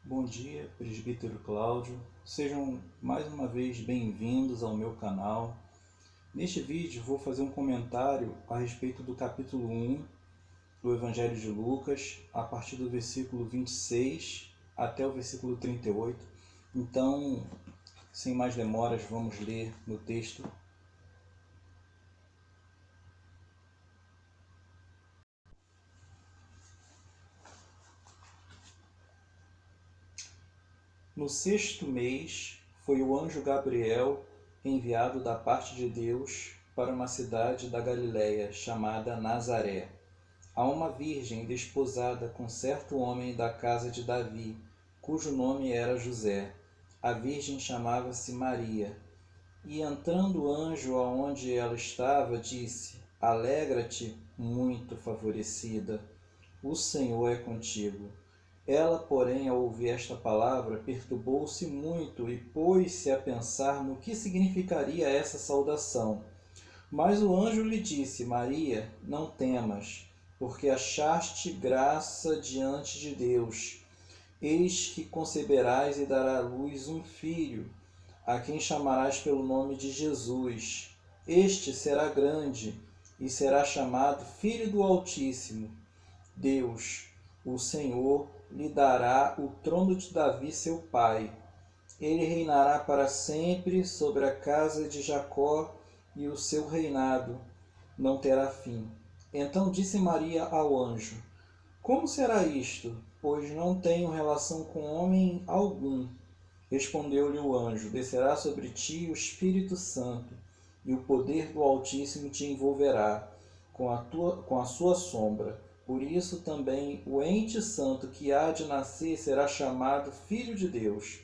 Bom dia, presbítero Cláudio. Sejam mais uma vez bem-vindos ao meu canal. Neste vídeo vou fazer um comentário a respeito do capítulo 1 do Evangelho de Lucas, a partir do versículo 26 até o versículo 38. Então, sem mais demoras, vamos ler no texto. No sexto mês, foi o anjo Gabriel enviado da parte de Deus para uma cidade da Galiléia chamada Nazaré, a uma virgem desposada com certo homem da casa de Davi, cujo nome era José. A virgem chamava-se Maria. E entrando o anjo aonde ela estava, disse: Alegra-te, muito favorecida, o Senhor é contigo. Ela, porém, ao ouvir esta palavra, perturbou-se muito e pôs-se a pensar no que significaria essa saudação. Mas o anjo lhe disse: Maria, não temas, porque achaste graça diante de Deus. Eis que conceberás e darás à luz um filho, a quem chamarás pelo nome de Jesus. Este será grande e será chamado Filho do Altíssimo. Deus, o Senhor, lhe dará o trono de Davi, seu pai. Ele reinará para sempre sobre a casa de Jacó, e o seu reinado não terá fim. Então disse Maria ao anjo: Como será isto? Pois não tenho relação com homem algum. Respondeu-lhe o anjo: Descerá sobre ti o Espírito Santo, e o poder do Altíssimo te envolverá com a sua sombra. Por isso também o ente santo que há de nascer será chamado Filho de Deus.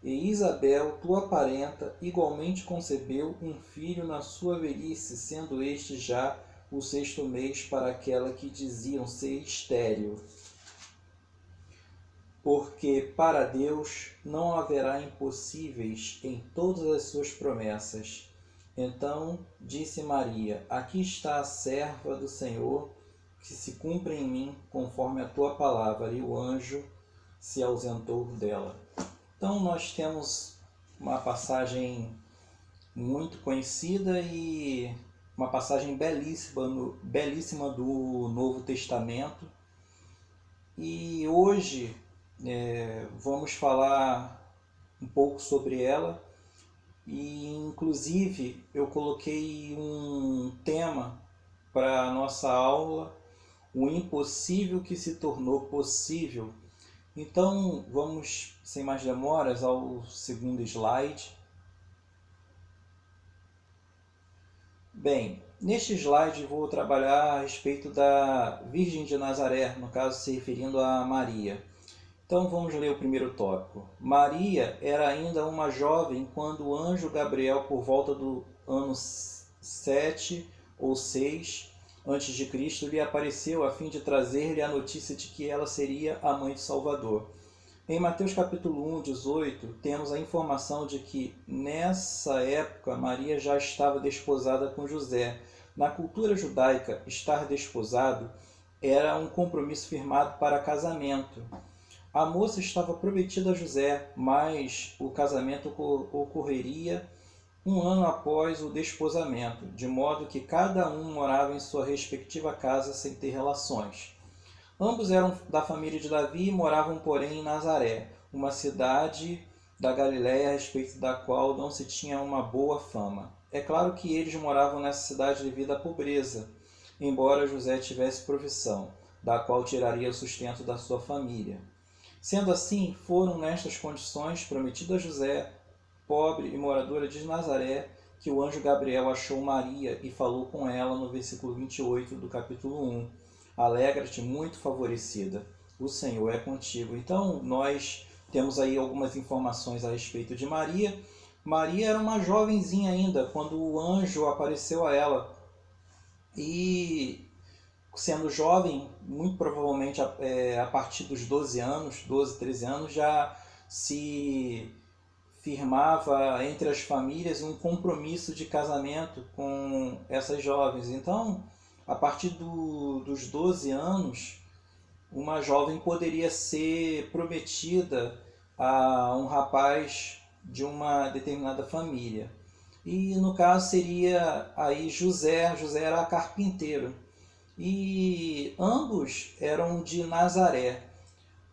E Isabel, tua parenta, igualmente concebeu um filho na sua velhice, sendo este já o sexto mês para aquela que diziam ser estéril. Porque para Deus não haverá impossíveis em todas as suas promessas. Então disse Maria: Aqui está a serva do Senhor, que se cumpra em mim conforme a tua palavra. E o anjo se ausentou dela. Então nós temos uma passagem muito conhecida e uma passagem belíssima do Novo Testamento. E hoje vamos falar um pouco sobre ela. E inclusive eu coloquei um tema para a nossa aula: o impossível que se tornou possível. Então vamos, sem mais demoras, ao segundo slide. Bem, neste slide vou trabalhar a respeito da Virgem de Nazaré, no caso se referindo a Maria. Então vamos ler o primeiro tópico. Maria era ainda uma jovem quando o anjo Gabriel, por volta do ano 7 ou 6 antes de Cristo, lhe apareceu a fim de trazer-lhe a notícia de que ela seria a mãe de Salvador. Em Mateus capítulo 1, 18, temos a informação de que nessa época Maria já estava desposada com José. Na cultura judaica, estar desposado era um compromisso firmado para casamento. A moça estava prometida a José, mas o casamento ocorreria um ano após o desposamento, de modo que cada um morava em sua respectiva casa sem ter relações. Ambos eram da família de Davi e moravam, porém, em Nazaré, uma cidade da Galiléia a respeito da qual não se tinha uma boa fama. É claro que eles moravam nessa cidade devido à pobreza, embora José tivesse profissão, da qual tiraria o sustento da sua família. Sendo assim, foram nestas condições prometido a José, pobre e moradora de Nazaré, que o anjo Gabriel achou Maria e falou com ela no versículo 28 do capítulo 1. Alegra-te, muito favorecida, o Senhor é contigo. Então, nós temos aí algumas informações a respeito de Maria. Maria era uma jovenzinha ainda quando o anjo apareceu a ela. E sendo jovem, muito provavelmente a partir dos 12 anos, 12, 13 anos, já se firmava entre as famílias um compromisso de casamento com essas jovens. Então, a partir dos 12 anos, uma jovem poderia ser prometida a um rapaz de uma determinada família. E no caso seria aí José. José era carpinteiro. E ambos eram de Nazaré.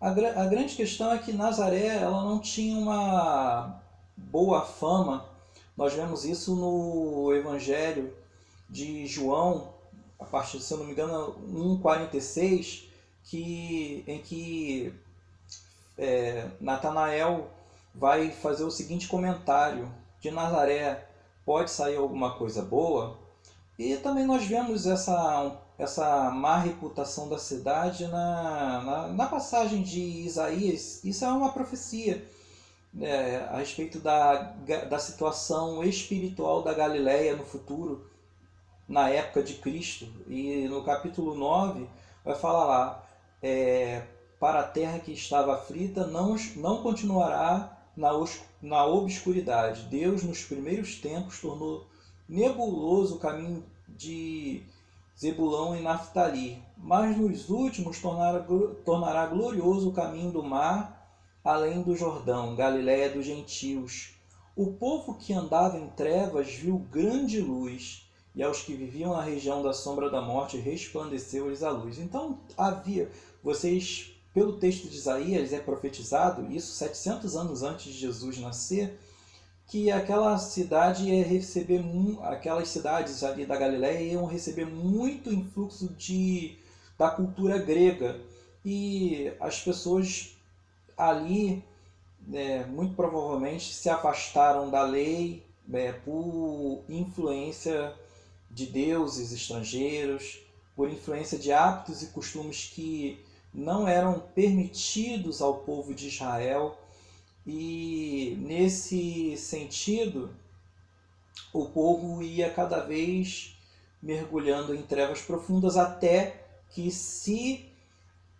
A grande questão é que Nazaré ela não tinha uma boa fama. Nós vemos isso no Evangelho de João, a partir, se eu não me engano, 1,46, em que Natanael vai fazer o seguinte comentário: de Nazaré pode sair alguma coisa boa? E também nós vemos essa má reputação da cidade na passagem de Isaías. Isso é uma profecia a respeito da situação espiritual da Galileia no futuro, na época de Cristo. E no capítulo 9 vai falar lá, para a terra que estava aflita não continuará na obscuridade. Deus nos primeiros tempos tornou nebuloso o caminho de Zebulão e Naftali, mas nos últimos tornará glorioso o caminho do mar, além do Jordão, Galiléia dos gentios. O povo que andava em trevas viu grande luz, e aos que viviam na região da sombra da morte resplandeceu-lhes a luz. Então pelo texto de Isaías é profetizado, isso 700 anos antes de Jesus nascer, que aquela cidade ia receber, aquelas cidades ali da Galileia iam receber muito influxo da cultura grega. E as pessoas ali, muito provavelmente, se afastaram da lei por influência de deuses estrangeiros, por influência de hábitos e costumes que não eram permitidos ao povo de Israel. E nesse sentido, o povo ia cada vez mergulhando em trevas profundas até que se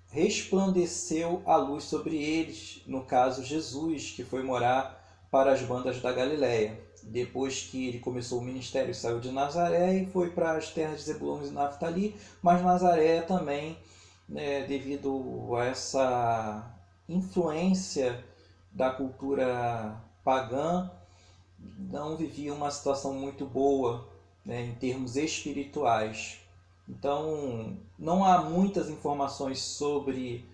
resplandeceu a luz sobre eles, no caso Jesus, que foi morar para as bandas da Galileia. Depois que ele começou o ministério, saiu de Nazaré e foi para as terras de Zebulão e Naftali, mas Nazaré também, devido a essa influência da cultura pagã, não vivia uma situação muito boa, em termos espirituais. Então, não há muitas informações sobre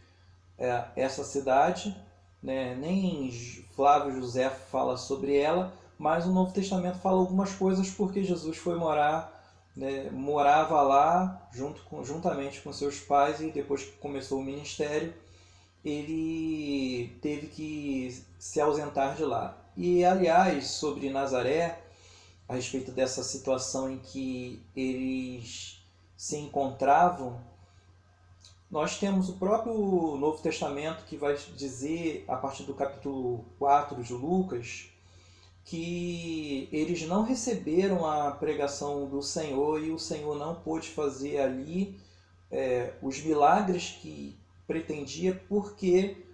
essa cidade, nem Flávio José fala sobre ela, mas o Novo Testamento fala algumas coisas porque Jesus foi morava lá juntamente com seus pais, e depois que começou o ministério, ele teve que se ausentar de lá. E, aliás, sobre Nazaré, a respeito dessa situação em que eles se encontravam, nós temos o próprio Novo Testamento que vai dizer, a partir do capítulo 4 de Lucas, que eles não receberam a pregação do Senhor e o Senhor não pôde fazer ali os milagres que pretendia, porque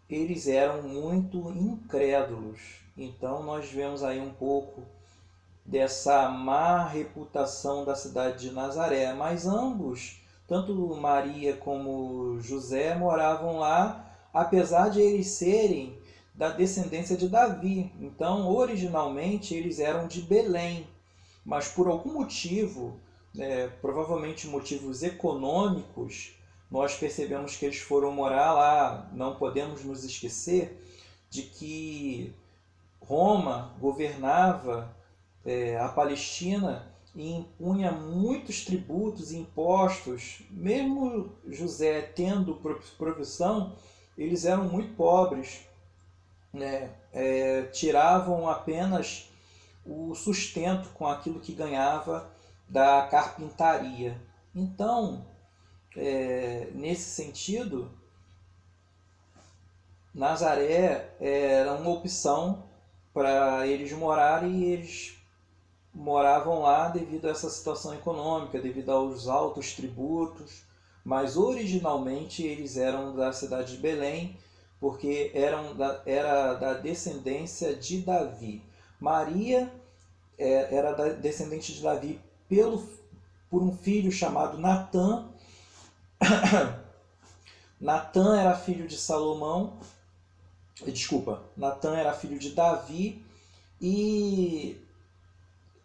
eles eram muito incrédulos. Então nós vemos aí um pouco dessa má reputação da cidade de Nazaré, mas ambos, tanto Maria como José, moravam lá, apesar de eles serem da descendência de Davi. Então, originalmente, eles eram de Belém, mas por algum motivo, provavelmente motivos econômicos, nós percebemos que eles foram morar lá. Não podemos nos esquecer de que Roma governava a Palestina e impunha muitos tributos e impostos. Mesmo José tendo profissão, eles eram muito pobres, tiravam apenas o sustento com aquilo que ganhava da carpintaria. Então, nesse sentido, Nazaré era uma opção para eles morarem, e eles moravam lá devido a essa situação econômica, devido aos altos tributos, mas originalmente eles eram da cidade de Belém, porque era da descendência de Davi. Maria era descendente de Davi por um filho chamado Natã. Natã era filho de Salomão, Natã era filho de Davi e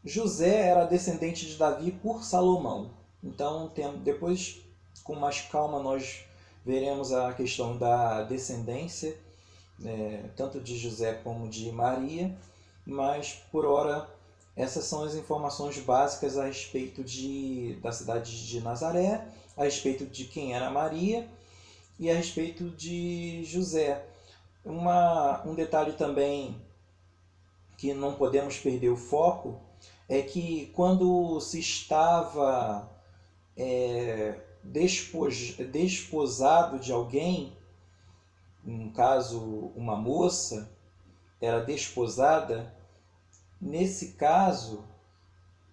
José era descendente de Davi por Salomão. Então, depois, com mais calma, nós veremos a questão da descendência, tanto de José como de Maria, mas, por hora, essas são as informações básicas a respeito da cidade de Nazaré, a respeito de quem era Maria e a respeito de José. Um detalhe também que não podemos perder o foco é que quando se estava desposado de alguém, no caso uma moça era desposada, nesse caso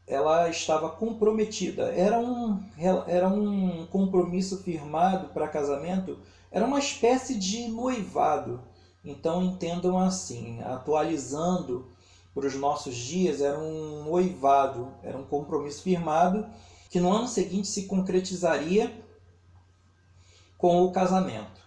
ela estava comprometida, era um compromisso firmado para casamento, era uma espécie de noivado. Então entendam assim, atualizando para os nossos dias, era um noivado, era um compromisso firmado que no ano seguinte se concretizaria com o casamento.